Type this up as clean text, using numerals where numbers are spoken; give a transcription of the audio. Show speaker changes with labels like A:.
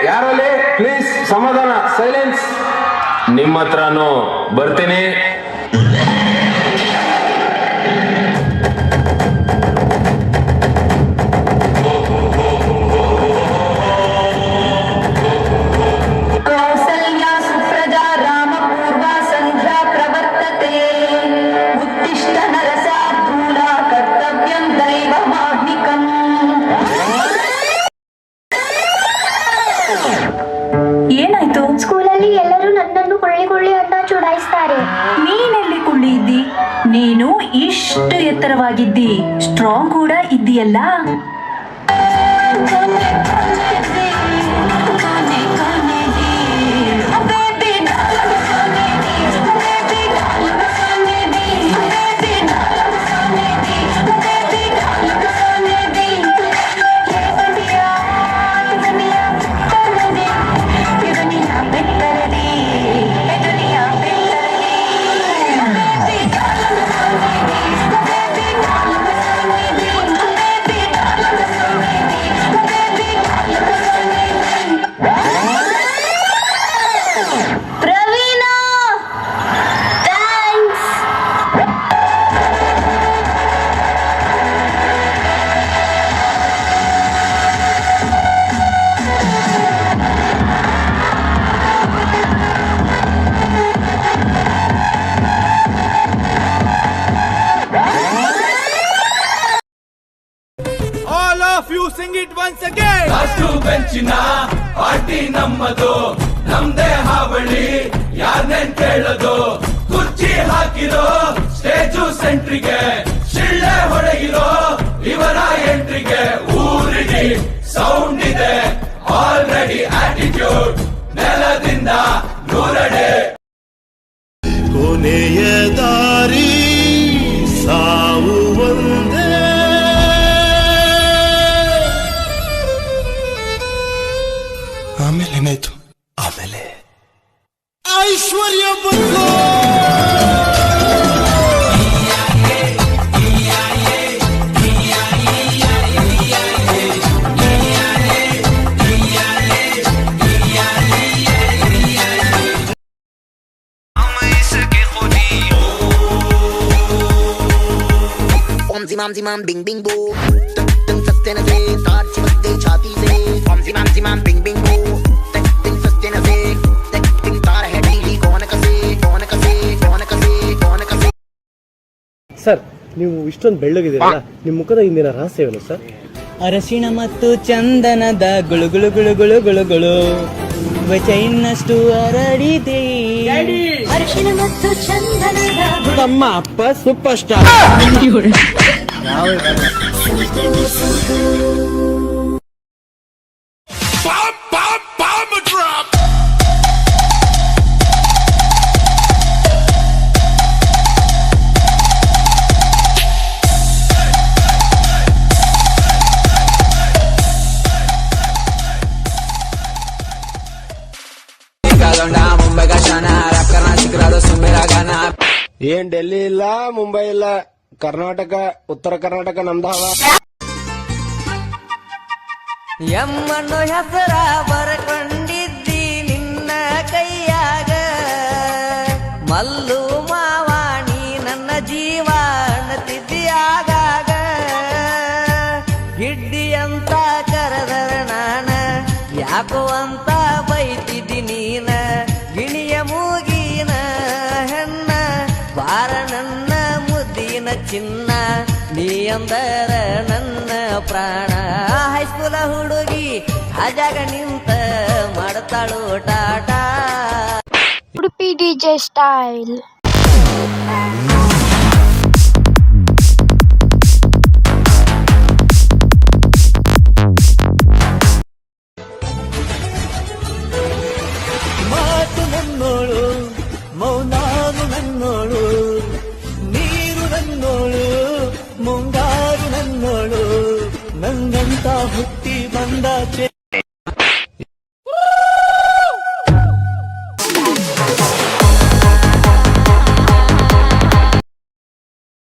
A: ಯಾರಲ್ಲಿ ಪ್ಲೀಸ್ ಸಮಾಧಾನ, ಸೈಲೆನ್ಸ್. ನಿಮ್ಮ ಹತ್ರನು ಬರ್ತೀನಿ.
B: ಏನಾಯ್ತು?
C: ಸ್ಕೂಲಲ್ಲಿ ಎಲ್ಲರೂ ನನ್ನನ್ನು ಕೊಳ್ಳಿ ಕೊಳ್ಳಿ ಅಂತ ಚುಡಾಯಿಸ್ತಾರೆ.
B: ನೀನೆಲ್ಲಿ ಕುಳ್ಳಿ ಇದ್ದಿ? ನೀನು ಇಷ್ಟು ಎತ್ತರವಾಗಿದ್ದಿ, ಸ್ಟ್ರಾಂಗ್ ಕೂಡ ಇದ್ದೀಯಲ್ಲ.
D: Sing it once again.
E: Last ಬೆಂಚಿನ ಪಾರ್ಟಿ ನಮ್ಮದು, ನಮ್ದೇ ಹಾವಳಿ, ಯಾರನ್ನೇನ್ ಕೇಳೋದು. ಕುರ್ಚಿ ಹಾಕಿರೋ ಸ್ಟೇಜು ಸೆಂಟ್ರಿಗೆ, ಶಿಳ್ಳೆ ಹೊಡೆಗಿರೋ ಇವರ ಎಂಟ್ರಿಗೆ. ಊರಿಗೆ ಸೌಂಡ್ ಇದೆ ಆಲ್ರೆಡಿ, ಆಟಿಟ್ಯೂಡ್ ನೆಲದಿಂದ ನೂರಡೆ.
D: ಕೊನೆಯ ದಾರಿ ಸಾವು ಒಂದೇ. ಆಮೇಲೆ ಏನಾಯ್ತು? ಆಮೇಲೆ ಐಶ್ವರ್ಯ ಬಂತು.
F: Zimam zimam bing bing boo, tum सस्ते न से तार चिपकते छाती से. Zimam zimam bing bing boo, tum सस्ते न से tum तार है ढीली. कौन कसे कौन कसे कौन कसे कौन कसे.
G: ಸರ್, ನೀವು ಇಷ್ಟೊಂದು ಬೆಳ್ಳಗಿದ್ದೀರಲ್ಲ, ನಿಮ್ಮ ಮುಖದ ಹಿಂದಿನ ರಹಸ್ಯವೇನು ಸರ್?
H: ಅರಶಿಣ ಮತ್ತು ಚಂದನದ ಗುಳು ಗುಳು ಗುಳು ಗುಳು ಗುಳು ಗುಳು ಚೈನಷ್ಟು ಹರಡಿದೆ.
C: ಅರಿಶಿಣ ಮತ್ತು ಚಂದನದ
G: ನಮ್ಮ ಅಪ್ಪ ಸೂಪರ್ ಸ್ಟಾರ್. ಏನ್ ಡೆಲ್ಲಿ ಇಲ್ಲ, ಮುಂಬೈ ಇಲ್ಲ, ಕರ್ನಾಟಕ, ಉತ್ತರ ಕರ್ನಾಟಕ ನಮ್ದಾವ.
H: ಎಮ್ಮನ್ನು ಹೆಸರ ಬರಕೊಂಡಿದ್ದಿ ನಿನ್ನ ಕೈಯಾಗ, ಮಲ್ಲು ಮಾವಾಣಿ ನನ್ನ ಜೀವ ಅನ್ನತಿದ್ದಿಯಾಗಾಗ. ಗಿಡ್ಡಿ ಅಂತ ಕರೆದರ ನಾನ, ಯಾಕೋ ಅಂತ ಬೈತಿದ್ದಿ ನೀನ. ಗಿಣಿಯ ಮೂಗಿನ ಹೆಣ್ಣ ಬಾರ ನನ್ನ ಮುದ್ದಿನ ಚಿನ್ನ, ನೀ ಅಂದರ ನನ್ನ ಪ್ರಾಣ. ಹೈಸ್ಕೂಲ ಹುಡುಗಿ ಆಜಾಗ ನಿಂತ ಮಾಡ್ತಾಳು ಟಾಟಾ.
C: Udupi DJ style.
H: ಮಾತು ನನ್ನೋಳು, ಮೌನಾನು ನನ್ನೋಳು, ನೀರು ನನ್ನೋಳು, ಮುಂಗಾರು ನನ್ನೋಳು. ನಂಗಂತ ಹುಟ್ಟಿ ಬಂದ